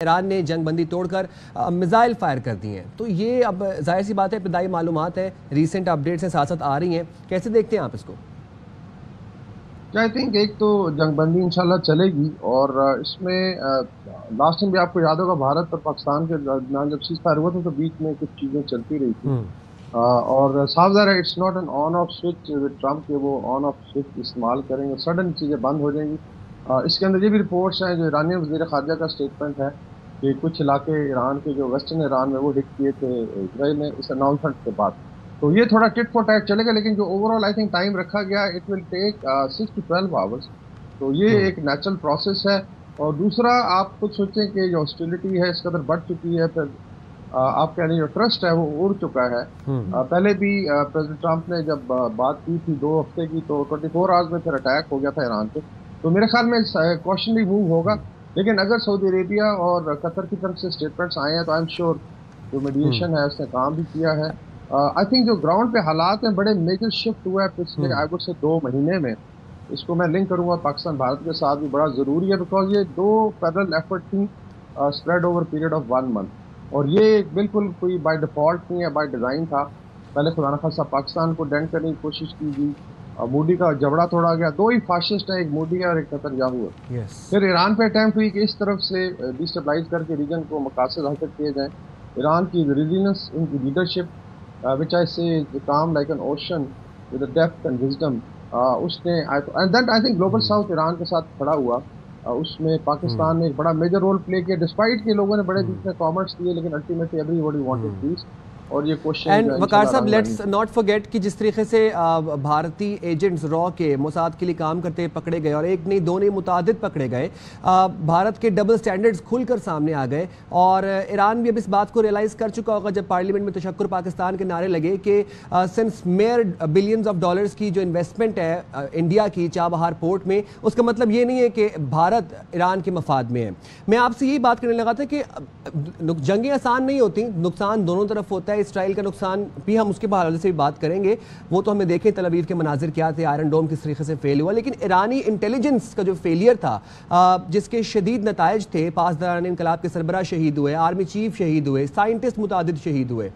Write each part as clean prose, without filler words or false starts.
Iran ने जंगबंदी तोड़कर missile fire कर दिए हैं। तो ये अब जाहिर सी बात है, इब्तदाई मालूमात है, रीसेंट अपडेट्स हैं, साथ साथ आ रही हैं। कैसे देखते हैं आप इसको? आई थिंक एक तो जंगबंदी इंशाल्लाह चलेगी और इसमें लास्ट टाइम भी आपको याद होगा भारत और पाकिस्तान के दरमियान जब सीज फायर हुआ था तो बीच में कुछ चीजें चलती रही थी। और साफ ज़ाहिर है it's not an on off switch with Trump के वो ऑन ऑफ स्विच इस्तेमाल करेंगे, सडन चीज़ें बंद हो जाएंगी। इसके अंदर ये भी रिपोर्ट्स हैं जो ईरानी वज़ीर ख़ारजा का स्टेटमेंट है कि कुछ इलाके ईरान के जो वेस्टर्न ईरान में वो हिट किए थे इसराइल ने इस अनाउंसमेंट के बाद। तो ये थोड़ा टिट फॉर टैट चलेगा, लेकिन जो ओवरऑल आई थिंक टाइम रखा गया it will take 6 to 12 hours. तो ये एक नेचुरल प्रोसेस है। और दूसरा आप खुद सोचें कि जो हॉस्टिलिटी है इस कदर बढ़ चुकी है, फिर आप कह रहे जो ट्रस्ट है वो उड़ चुका है। पहले भी प्रेसिडेंट ट्रंप ने जब बात की थी 2 हफ्ते की, तो 24 आवर्स में फिर अटैक हो गया था ईरान पे। तो मेरे ख्याल में क्वेश्चनली मूव होगा। लेकिन अगर सऊदी अरेबिया और कतर की तरफ से स्टेटमेंट्स आए हैं तो आई एम श्योर जो मीडिएशन है उसने काम भी किया है। आई थिंक जो ग्राउंड पे हालात हैं बड़े मेजर शिफ्ट हुआ है पिछले आई वुड से 2 महीने में। इसको मैं लिंक करूंगा पाकिस्तान भारत के साथ भी, बड़ा ज़रूरी है बिकॉज ये 2 पैरेलल एफर्ट थी spread over period of 1 month. और ये बिल्कुल कोई बाय डिफॉल्ट नहीं है, बाय डिज़ाइन था। पहले खुदा न खासा पाकिस्तान को डेंट करने की कोशिश की गई, मोदी का जबड़ा तोड़ा गया। 2 ही फाशिस्ट हैं, एक मोदी है और एक नेतन्याहू है। फिर ईरान पे अटैम्प्ट हुई कि इस तरफ से डिस्टेबलाइज करके रीजन को मकासद हासिल किए जाएँ। ईरान की रेजिलियंस, इनकी leadership which I say is calm like an ocean with a depth and wisdom, उसने and then I think global south Iran के साथ खड़ा हुआ। उसमें पाकिस्तान ने एक बड़ा मेजर रोल प्ले किया, डिस्पाइट के लोगों ने बड़े बीच में कॉमेंट्स दिए, लेकिन अल्टीमेटली एवरीबॉडी वांटेड पीस। और ये क्वेश्चन एंड वकार साहब, लेट्स नॉट फॉरगेट कि जिस तरीके से भारतीय एजेंट्स रॉ के मोसाद के लिए काम करते पकड़े गए, और एक नहीं दो नहीं मुतादिद पकड़े गए, भारत के डबल स्टैंडर्ड्स खुलकर सामने आ गए। और ईरान भी अब इस बात को रियलाइज कर चुका होगा जब पार्लियामेंट में तशक्कुर पाकिस्तान के नारे लगे कि since mayor billions of dollars की जो इन्वेस्टमेंट है इंडिया की चाबहार पोर्ट में, उसका मतलब ये नहीं है कि भारत ईरान के मफाद में है। मैं आपसे यही बात करने लगा था कि जंगें आसान नहीं होती, नुकसान दोनों तरफ होता है। इसराइल का नुकसान भी हम उसके हवाले से भी बात करेंगे, वो तो हमें देखें तल अवीव के मनाजिर क्या थे, आयरन डोम किस तरीके से फेल हुआ। लेकिन ईरानी इंटेलिजेंस का जो फेलियर था, जिसके शदीद नताइज थे, पासदारान इनकलाब के सरबराह शहीद हुए, आर्मी चीफ शहीद हुए, साइंटिस्ट मुतादिद शहीद हुए।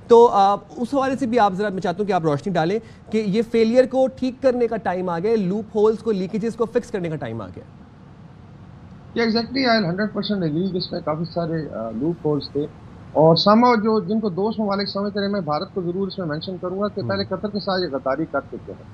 तो उस हवाले से भी आप जरा, मैं चाहता हूँ कि आप रोशनी डालें कि ये फेलियर को ठीक करने का टाइम आ गया, लूप होल्स को, लीकेजेस को फिक्स करने का टाइम आ गया। एग्जैक्टली, आई 100% एग्री। इसमें काफी सारे लूप होल्स थे और समाव जो जिनको दोस्त ममालिक समझते रहे, मैं भारत को जरूर इसमें मेंशन करूंगा कि पहले कतर के साथ ये गद्दारी कर चुके हैं।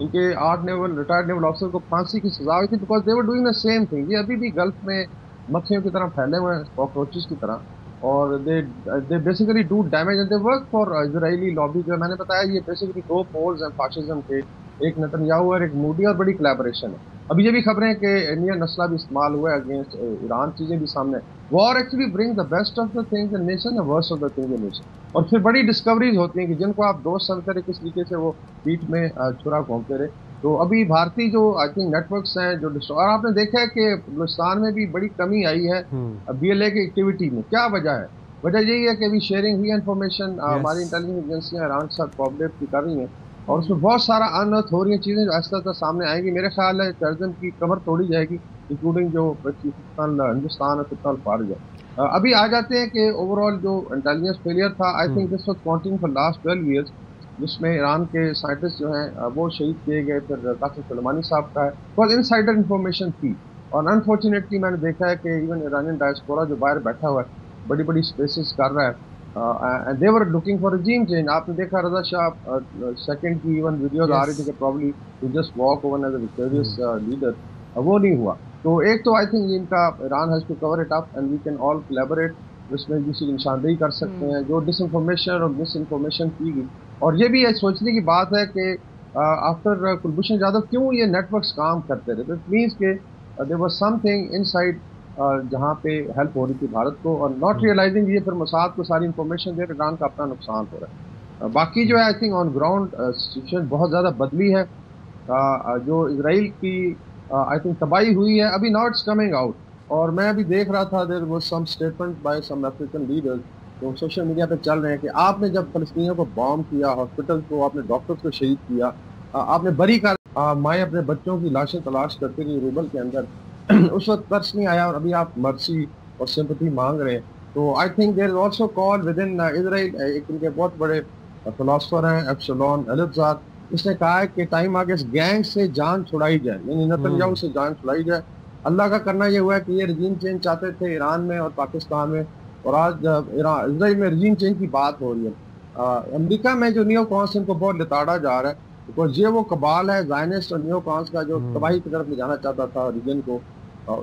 इनके 8 रिटायर्ड नेवल ऑफिसर को फांसी की सजा हुई थी because they were doing the same thing. ये अभी भी गल्फ में मक्खियों की तरह फैले हुए हैं, कॉकरोचेस की तरह, और they basically do damage and they work for Israeli lobby. जो मैंने बताया, ये बेसिकली 2 पोल्स हैं फाशिज्म के, एक नेतन्याहू और एक मोदी, और बड़ी कोलैबोरेशन है। अभी ये भी खबरें कि इंडियन नस्ला भी इस्तेमाल हुआ है अगेंस्ट ईरान, चीजें भी सामने। War actually bring the best of the things in nation and worst of the things in nation. और फिर बड़ी डिस्कवरीज होती हैं कि जिनको आप दोस्त समझते रहे, किस तरीके से वो पीठ में छुरा घोंपते रहे। तो अभी भारतीय जो आई थिंक नेटवर्क्स हैं जो, और आपने देखा है कि बलूचिस्तान में भी बड़ी कमी आई है BLA की एक्टिविटी में। क्या वजह है? वजह यही है कि अभी शेयरिंग हुई इन्फॉर्मेशन हमारी इंटेलिजेंस एजेंसियां ईरान के साथ कोऑपरेट कर रही हैं, और उसमें बहुत सारा अनर्थ हो रही हैं चीज़ें जो ऐसा सामने आएंगी। मेरे ख्याल है टेररिज्म की कमर तोड़ी जाएगी, इंक्लूडिंग जो हिंदुस्तान और कितना फारज है। अभी आ जाते हैं कि ओवरऑल जो इंटेलिजेंस फेलियर था, I think this was continue for last 12 years, जिसमें ईरान के साइंटिस्ट जो हैं वो शहीद किए गए। फिर कासिम सुलेमानी साहब का है, बिकॉज इनसाइडर इन्फॉर्मेशन थी। और अनफॉर्चुनेटली मैंने देखा है कि इवन ईरानियन डायस्पोरा जो बाहर बैठा हुआ है, बड़ी बड़ी स्पेसिस कर रहा है, and they were looking for regime change. आपने देखा रजा शाह सेकंड की इवन वीडियोस आ रही थी कि probably to just walk over as a victorious leader, वो नहीं हुआ। तो एक तो आई थिंक इनका Iran has to cover it up and we can all collaborate, इसमें किसी निशानदेही कर सकते हैं जो डिसइंफॉर्मेशन और मिस इन्फॉर्मेशन की गई। और ये भी सोचने की बात है कि आफ्टर कुलभूषण जाधव क्यों ये नेटवर्क्स काम करते रहे। तो इट मीन्स के देयर वाज समथिंग इनसाइड जहाँ पे हेल्प हो रही थी भारत को, और नॉट रियलाइजिंग ये फिर मोसाद को सारी इंफॉर्मेशन दे, ईरान का अपना नुकसान हो रहा है। बाकी जो है I think on ground situation बहुत ज़्यादा बदली है। जो इजराइल की आई थिंक तबाही हुई है, अभी नाउ इट्स कमिंग आउट। और मैं अभी देख रहा था, there was some statement by some African leaders जो सोशल मीडिया पे चल रहे हैं कि आपने जब फलस्तीनियों को बॉम्ब किया, हॉस्पिटल को, आपने डॉक्टर्स को शहीद किया, आपने बरी कर, माएँ अपने बच्चों की लाशें तलाश करती रही रूबल के अंदर, उस वक्त तरस नहीं आया। और अभी आप मर्सी और सिंपैथी मांग रहे हैं। तो I think there is also call within Israel, एक इनके बहुत बड़े फिलोसफर हैं एब्सलोन एलिजाद, इसने कहा है कि टाइम आ गया इस गैंग से जान छुड़ाई जाए, यानी नेतन्याहू से जान छुड़ाई जाए। अल्लाह का करना ये हुआ है कि ये रजीम चेंज चाहते थे ईरान में और पाकिस्तान में, और आज ईरान इसराइल में रजीम चेंज की बात हो रही है। अमेरिका में जो नियो कॉन्स इनको बहुत लिताड़ा जा रहा है, बिकॉज ये वो कबाल है ज़ायनिस्ट और नियो कॉन्स का जो तबाही की तरफ ले जाना चाहता था रीजन को।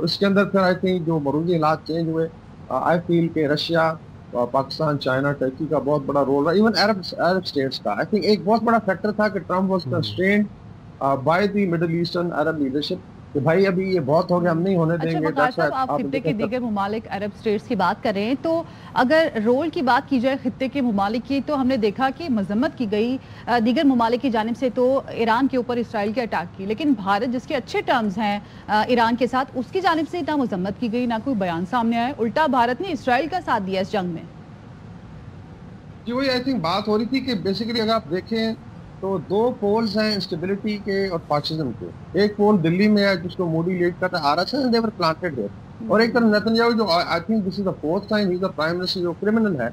इसके अंदर फिर आई थिंक जो मरूजी हालात चेंज हुए, आई फील के रशिया, पाकिस्तान, चाइना, टर्की का बहुत बड़ा रोल रहा, इवन अरब स्टेट्स का। आई थिंक एक बहुत बड़ा फैक्टर था कि Trump was constrained by the Middle Eastern Arab leadership कि भाई अभी ये बहुत हो गया, हम नहीं होने देंगे। अच्छा साहब, आप खित्ते के दीगर ममालिक अरब स्टेट्स की बात कर रहे हैं, तो अगर रोल की बात की जाए खित्ते के ममालिक की, तो हमने देखा कि मजम्मत की गई दीगर ममालिक की जानिब से तो ईरान के ऊपर इसराइल के अटैक की, लेकिन भारत जिसके अच्छे टर्म्स हैं ईरान के साथ, उसकी जानिब से ना मजम्मत की गई, ना कोई बयान सामने आया, उल्टा भारत ने इसराइल का साथ दिया इस जंग में। जी वही आई थिंक बात हो रही थी कि बेसिकली अगर आप देखें तो दो पोल्स हैं इंस्टेबिलिटी के और फाशिज्म के। एक पोल दिल्ली में है जिसको मोदी लीड करता है, RSS they were planted here, और एक तरफ नेतन्याहू जो I think this is the fourth time he is the prime minister जो क्रिमिनल है।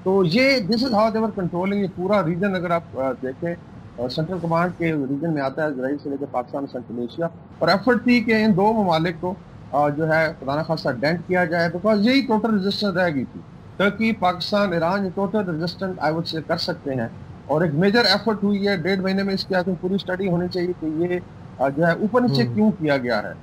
तो ये this is how they were controlling ये पूरा रीजन। अगर आप देखें सेंट्रल कमांड के रीजन में आता है इजराइल से लेकर पाकिस्तान, सेंट्रल एशिया, और एफर्ट थी कि इन दो ममालिक को जो है खुदा न खासा डेंट किया जाए, बिकॉज यही टोटल रेजिस्टेंस रह गई थी। टर्की, पाकिस्तान, ईरान ये total resistant I would say कर सकते हैं, और एक मेजर एफर्ट हुई है 1.5 महीने में। इसकी आखिर पूरी स्टडी होनी चाहिए कि ये जो है ऊपर नीचे क्यों किया गया है,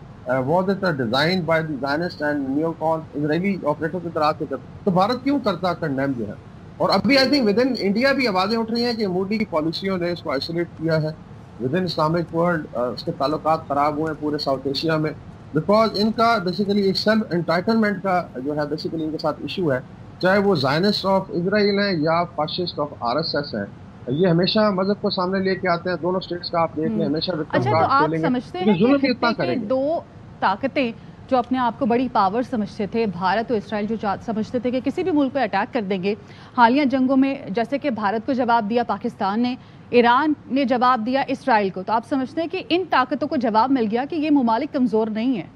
was it designed by the Zionist and neocon Israeli operator की तरह से, तो भारत क्यों करता कंडेम जो है। और अभी I think with in India भी आवाजें उठ रही हैं कि मोदी की पॉलिसियों ने इसको आइसोलेट किया है विद इन इस्लामिक वर्ल्ड, उसके ताल्लुकात खराब हुए हैं पूरे साउथ एशिया में, बिकॉज इनका बेसिकली एक सेल्फ एंटाइटलमेंट का जो है बेसिकली इनके साथ इशू है, चाहे वो ज़ायनिस्ट ऑफ इजराइल है या फाशिस्ट ऑफ आरएसएस है। ये हमेशा मजहब को सामने लेके आते हैं। दोनों स्टेट्स का आप देख लें, हमेशा अच्छा, तो आप समझते हैं कि खित्ते के दो ताकतें जो अपने आप को बड़ी पावर समझते थे, भारत और इसराइल जो समझते थे कि किसी भी मुल्क पर अटैक कर देंगे, हालिया जंगों में जैसे कि भारत को जवाब दिया पाकिस्तान ने, ईरान ने जवाब दिया इसराइल को, तो आप समझते हैं कि इन ताकतों को जवाब मिल गया कि ये ममालिक कमज़ोर नहीं है?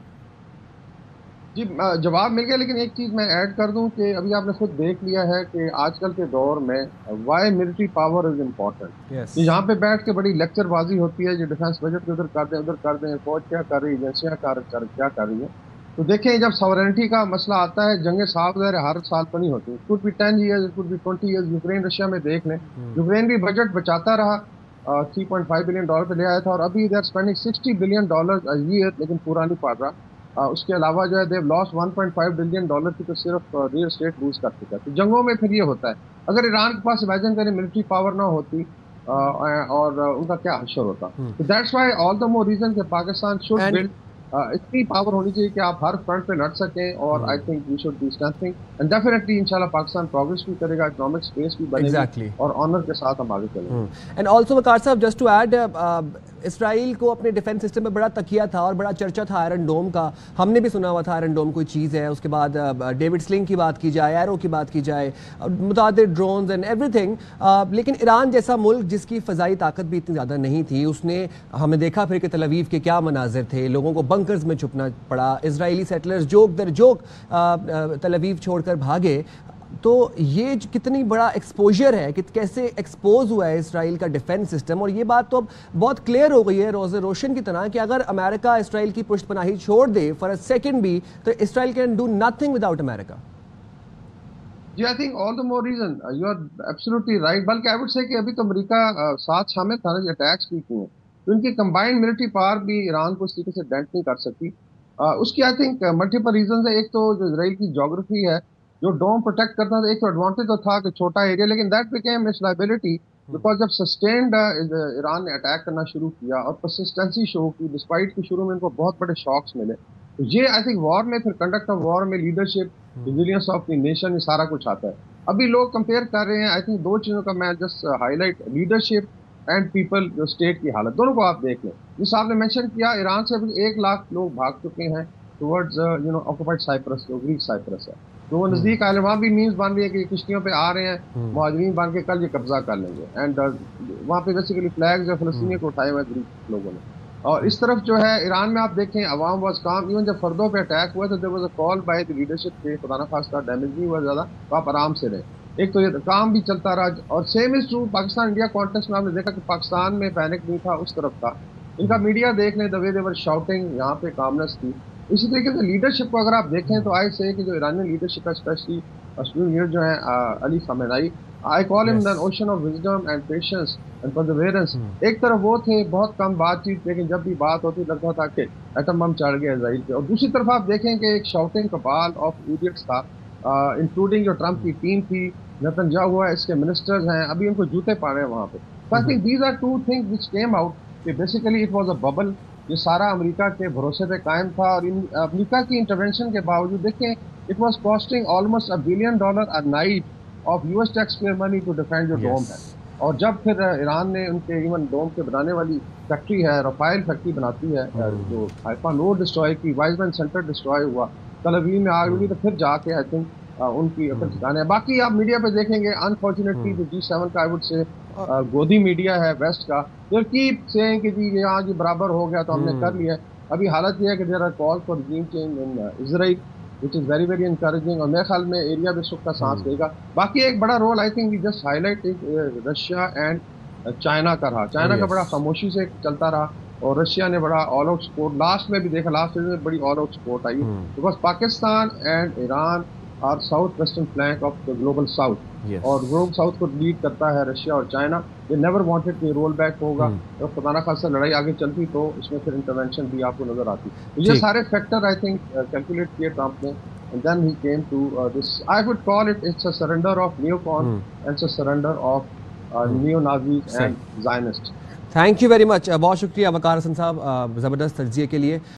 जी जवाब मिल गया, लेकिन एक चीज़ मैं ऐड कर दूं कि अभी आपने खुद देख लिया है कि आजकल के दौर में why military power is important. यहाँ पे बैठ के बड़ी लेक्चरबाजी होती है, जो डिफेंस बजट उधर कर दें उधर कर दें, फौज क्या कर रही है, एजेंसियाँ क्या कर रही है। तो देखें जब सॉवरेनिटी का मसला आता है, जंगे साफ हर साल तो नहीं होती, could be 10 years, could be 20 years. Ukraine Russia में देख लें, यूक्रेन भी बजट बचाता रहा, $3.5 बिलियन पे ले आया था, और अभी they are spending $60 billion a year, लेकिन पूरा नहीं पड़ रहा। उसके अलावा जो है देव लॉस $1.5 बिलियन की तो सिर्फ रियल स्टेट लूज कर चुका है। तो जंगों में फिर ये होता है, अगर ईरान के पास इमेजिन करें मिलिट्री पावर ना होती और उनका क्या हशर होता। तो that's why all the more reason कि पाकिस्तान शुड बिल्ड इतनी पावर होनी चाहिए कि आप हर फ्रंट पे लड़ सकें, और I think we should be strengthening and definitely इंशाल्लाह पाकिस्तान प्रोग्रेस भी करेगा, इकोनॉमिक स्पेस भी बनेगी, और ऑनर के साथ हम आगे चलेंगे। एंड आल्सो वकार साहब, जस्ट टू ऐड, इसराइल को अपने डिफेंस सिस्टम में बड़ा तकिया था और बड़ा चर्चा था आयरन डोम का, हमने भी सुना हुआ था आयरन डोम कोई चीज़ है। उसके बाद डेविड स्लिंग की बात की जाए, एरो की बात की जाए, मुतादिद ड्रोन्स एंड एवरीथिंग, लेकिन ईरान जैसा मुल्क जिसकी फ़ज़ाई ताकत भी इतनी ज़्यादा नहीं थी, उसने हमें देखा फिर कि तल अवीव के क्या मनाजिर थे, लोगों को बंकर्स में छुपना पड़ा, इजरायली सेटलर्स जोक दर जोक तल अवीव छोड़कर भागे। तो ये कितनी बड़ा एक्सपोजर है कि कैसे एक्सपोज हुआ है इसराइल का डिफेंस सिस्टम। और ये बात तो अब बहुत क्लियर हो गई है रोज़े रोशन की तरह कि अगर अमेरिका इसराइल की पुष्टपनाही छोड़ दे फॉर अ सेकंड भी, तो Israel can do nothing without America. जी I think all the more reason, you are absolutely right. बल्कि आई वुड से कि अभी तो अमेरिका साथ शामिल था ना, अटैक्स भी किए, तो इनकी कंबाइंड मिलिट्री पावर भी ईरान को इस तरीके से डेंट नहीं कर सकती। उसकी आई थिंक मल्टीपल रीजन है। एक तो जो इसराइल की जोग्राफी है, जो डोम प्रोटेक्ट करता था, एक तो एडवांटेज तो था कि छोटा एरिया, लेकिन that became it's liability, because जब सस्टेन्ड ईरान ने अटैक करना शुरू किया और परसिस्टेंसी शो की, डिस्पाइट कि शुरू में इनको बहुत बड़े शॉक्स मिले, तो ये आई थिंक वॉर में, फिर कंडक्ट ऑफ वॉर में leadership, resilience of the nation, ये सारा कुछ आता है। अभी लोग कंपेयर कर रहे हैं, आई थिंक दो चीज़ों का मैं just highlight, leadership and people, जो स्टेट की हालत, दोनों को आप देख लें। जिस आपने मेंशन किया, ईरान से अभी 1 लाख लोग भाग चुके हैं टुवर्ड्स ऑक्युपाइड साइप्रस, जो ग्रीक साइप्रस है, तो वो नज़दीक आ रहे हैं। वहाँ भी मीम्स बन रही है कि किश्तियों पे आ रहे हैं मुहाजिरीन बन के, कल ये कब्जा कर लेंगे, एंड वहाँ पे बेसिकली फ्लैग्स या फ़लस्तीनियों को उठाए हुए ग्रीक लोगों ने। और इस तरफ जो है ईरान में आप देखें अवाम वाज काम, इवन जब फर्दों पे अटैक हुआ तो there was a call by the leadership के खुदा ना खास्ता डैमेज नहीं हुआ ज़्यादा, तो आप आराम से रहे। एक तो ये काम भी चलता रहा। और same is true Pakistan India context में आपने देखा कि पाकिस्तान में पैनिक नहीं था, उस तरफ था। इनका मीडिया देख लें, the way they were shouting, यहाँ पे कामनेस थी। इसी तरीके से लीडरशिप को अगर आप देखें तो आई से कि जो ईरानी लीडरशिप है, स्पेशली लीडर जो है Ali Khamenei, I call him the ocean of wisdom and patience and perseverance. एक तरफ वो थे, बहुत कम बातचीत, लेकिन जब भी बात होती लगता था कि एटम बम चढ़ गया इजराइल पे। और दूसरी तरफ आप देखें कि एक शाउटिंग कबाल ऑफ इडियट्स था, इंक्लूडिंग जो ट्रंप की टीम थी, नेतन्याहू हुआ, इसके मिनिस्टर्स हैं, अभी उनको जूते पा रहे हैं वहाँ पे। So I think these are two things which came out कि basically it was a bubble, ये सारा अमेरिका के भरोसे पे कायम था। और अमेरिका की इंटरवेंशन के बावजूद देखें, it was costing almost $1 billion a night of US tax payer money to defend जो डोम है। और जब फिर ईरान ने उनके इवन डोम के बनाने वाली फैक्ट्री है, रफाइल फैक्ट्री बनाती है, जो हाइफा नोड डिस्ट्रॉय की, वाइजमैन सेंटर डिस्ट्रॉय हुआ, तल अवीव में आग लगी, तो फिर जाके आई थिंक उनकी अकल ठिकाने है। बाकी आप मीडिया पे देखेंगे, अनफॉर्चुनेटली जो G7 का आई वुड से गोदी मीडिया है वेस्ट का, जो कीप सेइंग कि जी यहाँ जी बराबर हो गया तो हमने कर लिया। अभी हालत यह है कि there are call for regime change in Israel which is very very encouraging. और मेरे ख्याल में एरिया भी सुख का सांस लेगा। बाकी एक बड़ा role I think we just highlight Russia and China का रहा। चाइना का बड़ा खामोशी से चलता रहा, और रशिया ने बड़ा ऑल आउट सपोर्ट लास्ट में भी देखा, लास्ट में बड़ी ऑल आउट सपोर्ट आई, because Pakistan and Iran are south western flank of the global south. और ग्लोबल साउथ को लीड करता है रशिया और चाइना। दे नेवर वांटेड कि रोल बैक होगा, और खुदा ना खास्ता लड़ाई आगे चलती तो इसमें फिर इंटरवेंशन भी आपको नजर आती। तो ये सारे फैक्टर आई थिंक कैलकुलेट किए ट्रंप ने, and then he came to this, I would call it it's a surrender of neocon and it's a surrender of neo-Nazis and Zionist. Thank you very much, बहुत शुक्रिया वकार हसन साहब ज़बरदस्त तज्जिए के लिए।